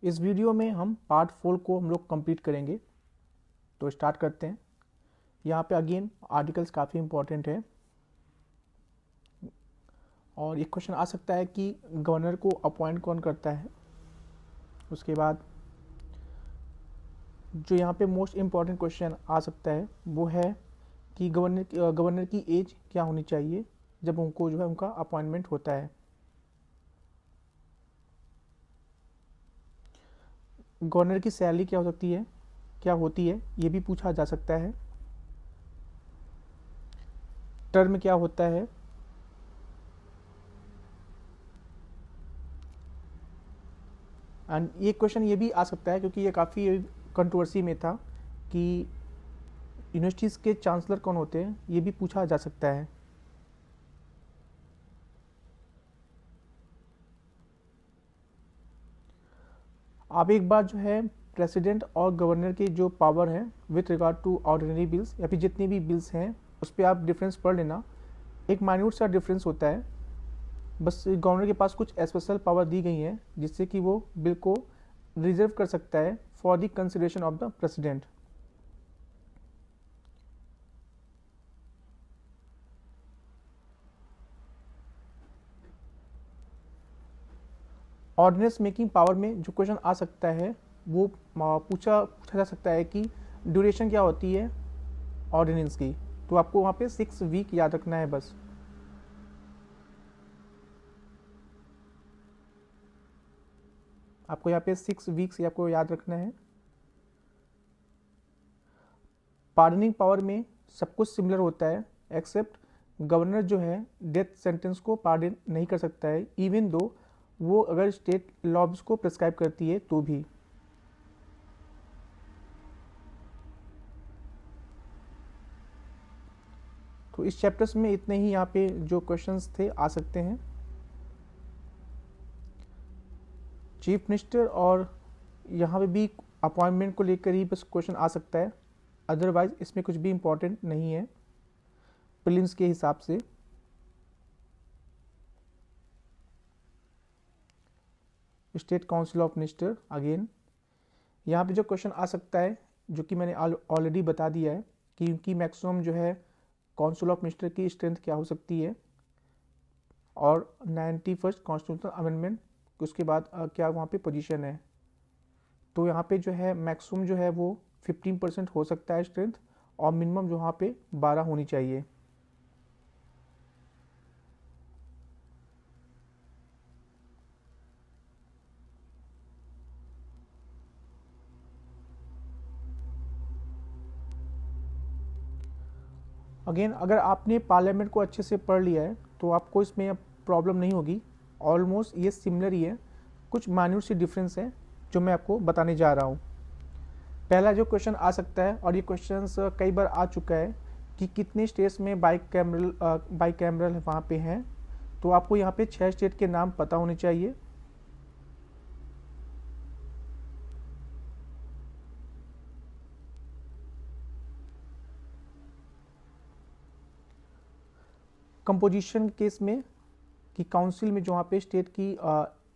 इस वीडियो में हम पार्ट 4 को हम लोग कंप्लीट करेंगे। तो स्टार्ट करते हैं। यहाँ पे अगेन आर्टिकल्स काफ़ी इंपॉर्टेंट है और ये क्वेश्चन आ सकता है कि गवर्नर को अपॉइंट कौन करता है। उसके बाद जो यहाँ पे मोस्ट इम्पॉर्टेंट क्वेश्चन आ सकता है वो है कि गवर्नर की एज क्या होनी चाहिए जब उनको जो है उनका अपॉइंटमेंट होता है। गवर्नर की सैलरी क्या हो सकती है, क्या होती है, ये भी पूछा जा सकता है। टर्म क्या होता है, एंड ये क्वेश्चन ये भी आ सकता है क्योंकि ये काफ़ी कंट्रोवर्सी में था कि यूनिवर्सिटीज़ के चांसलर कौन होते हैं, ये भी पूछा जा सकता है। अब एक बार जो है प्रेसिडेंट और गवर्नर के जो पावर है with regard to ordinary bills या फिर जितनी भी बिल्स हैं उस पर आप डिफरेंस पढ़ लेना। एक माइन्यूट सा डिफरेंस होता है, बस गवर्नर के पास कुछ स्पेशल पावर दी गई है जिससे कि वो बिल को रिजर्व कर सकता है for the consideration of the president. Ordinance making power में जो क्वेश्चन आ सकता है वो पूछा जा सकता है कि ड्यूरेशन क्या होती है ऑर्डिनेंस की। तो आपको वहाँ पे 6 वीक याद रखना है बस। आपको यहाँ पे 6 वीक्स आपको याद रखना है। पार्डनिंग पावर में सब कुछ सिमिलर होता है एक्सेप्ट गवर्नर जो है डेथ सेंटेंस को पार्डन नहीं कर सकता है इवन दो वो अगर स्टेट लॉज को प्रिस्क्राइब करती है तो भी। तो इस चैप्टर्स में इतने ही यहाँ पे जो क्वेश्चंस थे आ सकते हैं। चीफ मिनिस्टर और यहाँ पे भी अपॉइंटमेंट को लेकर ही बस क्वेश्चन आ सकता है, अदरवाइज इसमें कुछ भी इम्पोर्टेंट नहीं है प्रीलिम्स के हिसाब से। State council of minister again यहाँ पे जो क्वेश्चन आ सकता है जो कि मैंने ऑलरेडी बता दिया है कि उनकी मैक्सिमम जो है काउंसिल ऑफ मिनिस्टर की स्ट्रेंथ क्या हो सकती है और 91st कॉन्स्टिट्यूशनल अमेंडमेंट उसके बाद क्या वहाँ पे पोजीशन है। तो यहाँ पे जो है मैक्सिमम जो है वो 15% हो सकता है स्ट्रेंथ और मिनिमम जो वहाँ पे 12 होनी चाहिए। अगेन अगर आपने पार्लियामेंट को अच्छे से पढ़ लिया है तो आपको इसमें प्रॉब्लम नहीं होगी। ऑलमोस्ट ये सिमिलर ही है, कुछ माइन्यूट सी डिफरेंस है जो मैं आपको बताने जा रहा हूँ। पहला जो क्वेश्चन आ सकता है और ये क्वेश्चन कई बार आ चुका है कि कितने स्टेट्स में बाई कैमरल वहाँ पे हैं। तो आपको यहाँ पे 6 स्टेट के नाम पता होने चाहिए। कंपोजिशन केस में कि काउंसिल में जो वहाँ पे स्टेट की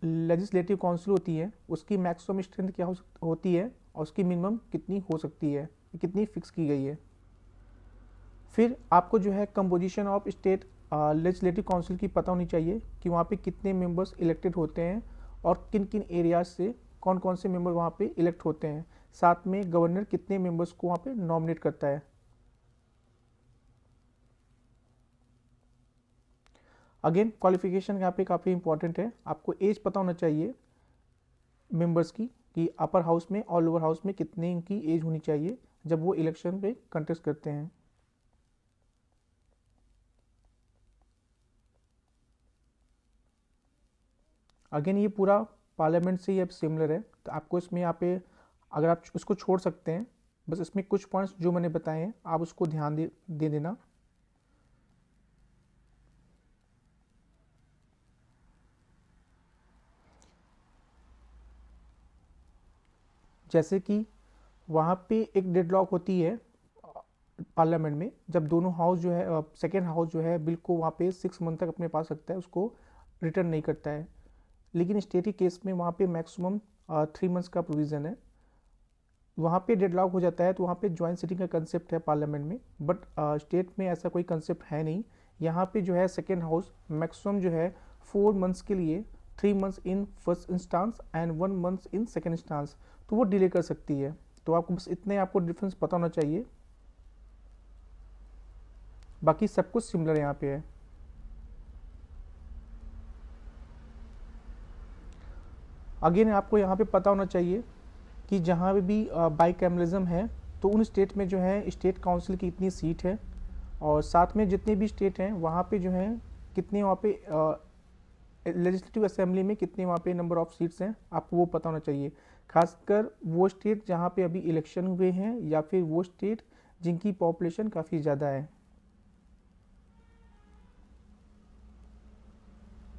लेजिस्लेटिव काउंसिल होती है उसकी मैक्सिमम स्ट्रेंथ क्या होती है और उसकी मिनिमम कितनी हो सकती है, कितनी फिक्स की गई है। फिर आपको जो है composition of state legislative council की पता होनी चाहिए कि वहाँ पे कितने मेंबर्स इलेक्टेड होते हैं और किन किन एरियाज से कौन कौन से मेंबर वहाँ पे इलेक्ट होते हैं। साथ में गवर्नर कितने मेंबर्स को वहाँ पे नॉमिनेट करता है। अगेन क्वालिफिकेशन यहाँ पे काफ़ी इंपॉर्टेंट है, आपको एज पता होना चाहिए मेंबर्स की कि अपर हाउस में और लोअर हाउस में कितने इनकी एज होनी चाहिए जब वो इलेक्शन पे कंटेस्ट करते हैं। अगेन ये पूरा पार्लियामेंट से ही अब सिमिलर है तो आपको इसमें यहाँ पे अगर आप उसको छोड़ सकते हैं, बस इसमें कुछ पॉइंट्स जो मैंने बताए हैं आप उसको ध्यान दे देना। जैसे कि वहाँ पे एक डेडलॉक होती है पार्लियामेंट में जब दोनों हाउस जो है सेकेंड हाउस जो है बिल को वहाँ पे 6 मंथ तक अपने पास रखता है, उसको रिटर्न नहीं करता है। लेकिन स्टेट के केस में वहाँ पे मैक्सिमम 3 मंथ्स का प्रोविज़न है। वहाँ पे डेडलॉक हो जाता है तो वहाँ पे ज्वाइंट सिटिंग का कंसेप्ट है पार्लियामेंट में, बट स्टेट में ऐसा कोई कंसेप्ट है नहीं। यहाँ पे जो है सेकेंड हाउस मैक्सिमम जो है 4 मंथ्स के लिए, 3 months in first instance and 1 month in second instance, तो वो डिले कर सकती है। तो आपको बस इतने आपको डिफरेंस पता होना चाहिए, बाकी सब कुछ सिमिलर यहाँ पे है। अगेन आपको यहाँ पे पता होना चाहिए कि जहाँ भी बाइकैमरलिज्म है तो उन स्टेट में जो है स्टेट काउंसिल की इतनी सीट है, और साथ में जितने भी स्टेट हैं वहाँ पे जो है कितने वहाँ पे लेजिस्लेटिव असेंबली में कितने वहाँ पे नंबर ऑफ सीट्स हैं, आपको वो पता होना चाहिए। खासकर वो स्टेट जहाँ पे अभी इलेक्शन हुए हैं या फिर वो स्टेट जिनकी पॉपुलेशन काफ़ी ज़्यादा है।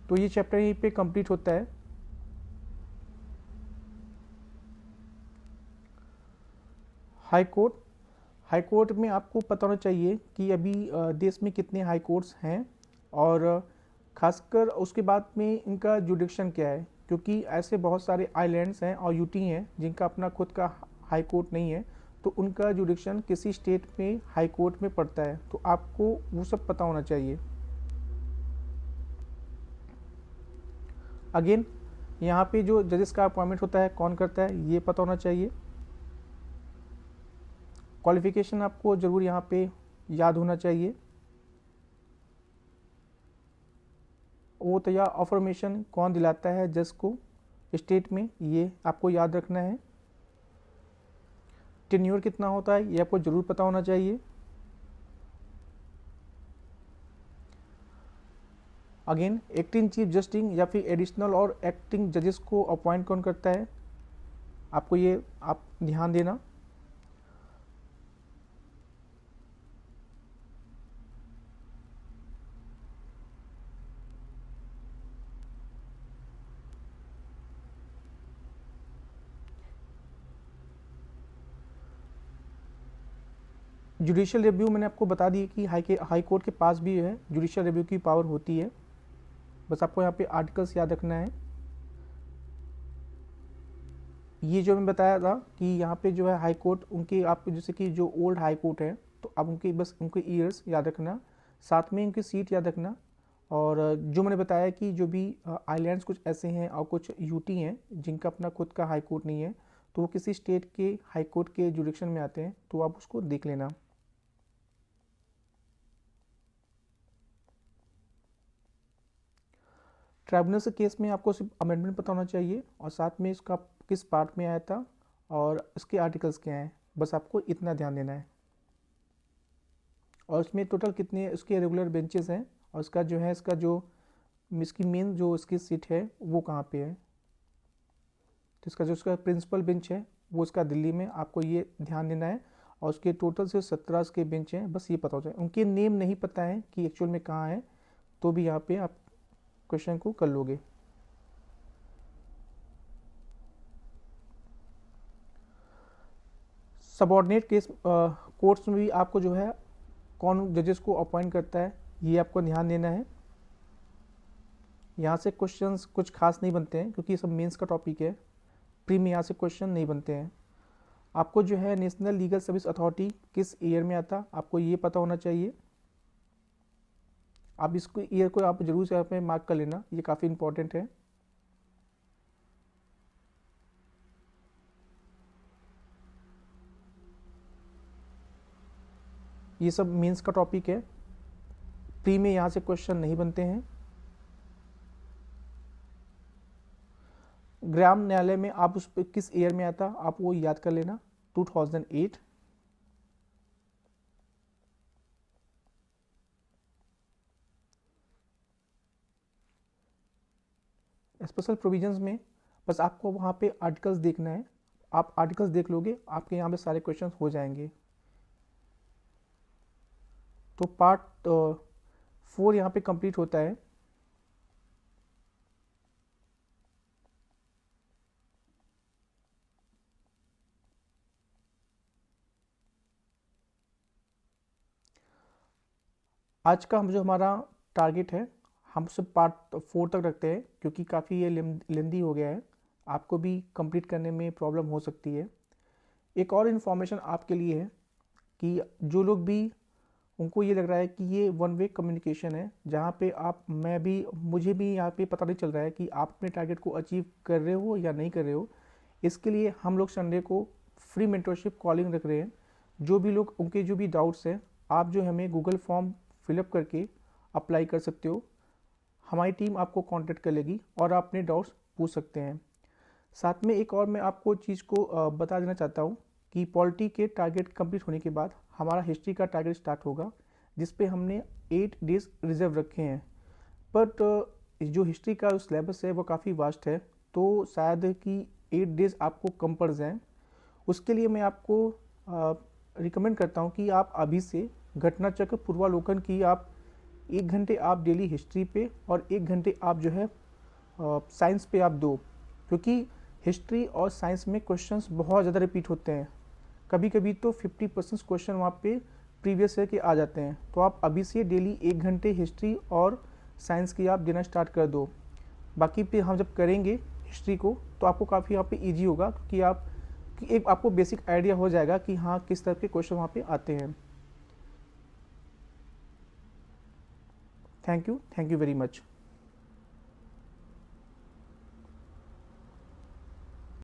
तो ये चैप्टर यहीं पे कंप्लीट होता है। हाई कोर्ट, हाई कोर्ट में आपको पता होना चाहिए कि अभी देश में कितने हाई कोर्ट्स हैं, और खासकर उसके बाद में इनका जुडिक्शन क्या है, क्योंकि ऐसे बहुत सारे आइलैंड्स हैं और यूटी हैं जिनका अपना खुद का हाई कोर्ट नहीं है, तो उनका जुडिक्शन किसी स्टेट में हाई कोर्ट में पड़ता है, तो आपको वो सब पता होना चाहिए। अगेन यहाँ पे जो जजेस का अपॉइंटमेंट होता है कौन करता है ये पता होना चाहिए। क्वालिफिकेशन आपको ज़रूर यहाँ पे याद होना चाहिए। ओथ या अफर्मेशन कौन दिलाता है जज को स्टेट में, ये आपको याद रखना है। टेन्योर कितना होता है ये आपको ज़रूर पता होना चाहिए। अगेन एक्टिंग चीफ जस्टिस या फिर एडिशनल और एक्टिंग जजेस को अपॉइंट कौन करता है, आपको ये आप ध्यान देना। जुडिशियल रिव्यू मैंने आपको बता दी कि हाई कोर्ट के पास भी है जुडिशियल रिव्यू की पावर होती है, बस आपको यहाँ पे आर्टिकल्स याद रखना है। ये जो मैं बताया था कि यहाँ पे जो है हाई कोर्ट उनके आप जैसे कि जो ओल्ड हाई कोर्ट है तो आप उनके बस उनके ईयर्स याद रखना, साथ में उनकी सीट याद रखना। और जो मैंने बताया कि जो भी आइलैंड्स कुछ ऐसे हैं और कुछ यूटी हैं जिनका अपना खुद का हाई कोर्ट नहीं है, तो वो किसी स्टेट के हाई कोर्ट के जुडिक्शन में आते हैं, तो आप उसको देख लेना। ट्राइब्यूनल के केस में आपको सिर्फ अमेंडमेंट पता होना चाहिए और साथ में इसका किस पार्ट में आया था और इसके आर्टिकल्स क्या हैं, बस आपको इतना ध्यान देना है। और इसमें टोटल कितने इसके रेगुलर बेंचेस हैं और इसका जो है इसकी मेन जो इसकी सीट है वो कहाँ पे है। तो इसका जो इसका प्रिंसिपल बेंच है वो इसका दिल्ली में, आपको ये ध्यान देना है। और उसके टोटल से 17 के बेंच हैं, बस ये पता हो जाए। उनके नेम नहीं पता है कि एक्चुअल में कहाँ है, तो भी यहाँ पे आप क्वेश्चन को कर लोगे। सबऑर्डिनेट केस कोर्ट्स में भी आपको जो है कौन जजेस को अपॉइंट करता है ये आपको ध्यान देना है। यहाँ से क्वेश्चंस कुछ खास नहीं बनते हैं क्योंकि ये सब मेंस का टॉपिक है, प्री में यहाँ से क्वेश्चन नहीं बनते हैं। आपको जो है नेशनल लीगल सर्विस अथॉरिटी किस ईयर में आता आपको ये पता होना चाहिए। आप इसको ईयर को आप जरूर से यहाँ पे मार्क कर लेना, ये काफ़ी इंपॉर्टेंट है। ये सब मेंस का टॉपिक है, प्री में यहाँ से क्वेश्चन नहीं बनते हैं। ग्राम न्यायालय में आप उस पर किस ईयर में आता आप वो याद कर लेना, 2008। स्पेशल प्रोविजंस में बस आपको वहाँ पे आर्टिकल्स देखना है, आप आर्टिकल्स देख लोगे आपके यहाँ पे सारे क्वेश्चंस हो जाएंगे। तो पार्ट 4 यहाँ पे कंप्लीट होता है। आज का हम जो हमारा टारगेट है हम सब पार्ट 4 तक रखते हैं क्योंकि काफ़ी ये लेंदी हो गया है। आपको भी कंप्लीट करने में प्रॉब्लम हो सकती है। एक और इन्फॉर्मेशन आपके लिए है कि जो लोग भी उनको ये लग रहा है कि ये वन वे कम्युनिकेशन है, जहाँ पे मुझे भी यहाँ पे पता नहीं चल रहा है कि आप अपने टारगेट को अचीव कर रहे हो या नहीं कर रहे हो। इसके लिए हम लोग संडे को फ्री मेंटरशिप कॉलिंग रख रहे हैं। जो भी लोग उनके जो भी डाउट्स हैं, आप जो हमें गूगल फॉर्म फिलअप करके अप्लाई कर सकते हो। हमारी टीम आपको कांटेक्ट कर लेगी और आप अपने डाउट्स पूछ सकते हैं। साथ में एक और मैं आपको चीज़ को बता देना चाहता हूँ कि पॉलिटी के टारगेट कंप्लीट होने के बाद हमारा हिस्ट्री का टारगेट स्टार्ट होगा, जिस पे हमने 8 डेज रिजर्व रखे हैं। बट जो हिस्ट्री का सिलेबस है वो काफ़ी वास्ट है, तो शायद कि 8 डेज आपको कम पड़ जाएँ। उसके लिए मैं आपको रिकमेंड करता हूँ कि आप अभी से घटना चक्र पूर्वालोकन की आप 1 घंटे आप डेली हिस्ट्री पे और 1 घंटे आप जो है साइंस पे आप दो, क्योंकि हिस्ट्री और साइंस में क्वेश्चंस बहुत ज़्यादा रिपीट होते हैं। कभी कभी तो 50% क्वेश्चन वहाँ पे प्रीवियस ईयर के आ जाते हैं। तो आप अभी से डेली 1 घंटे हिस्ट्री और साइंस की आप देना स्टार्ट कर दो। बाकी पे हम जब करेंगे हिस्ट्री को तो आपको काफ़ी यहाँ पे ईजी होगा, क्योंकि एक आपको बेसिक आइडिया हो जाएगा कि हाँ किस तरह के क्वेश्चन वहाँ पे आते हैं। Thank you very much.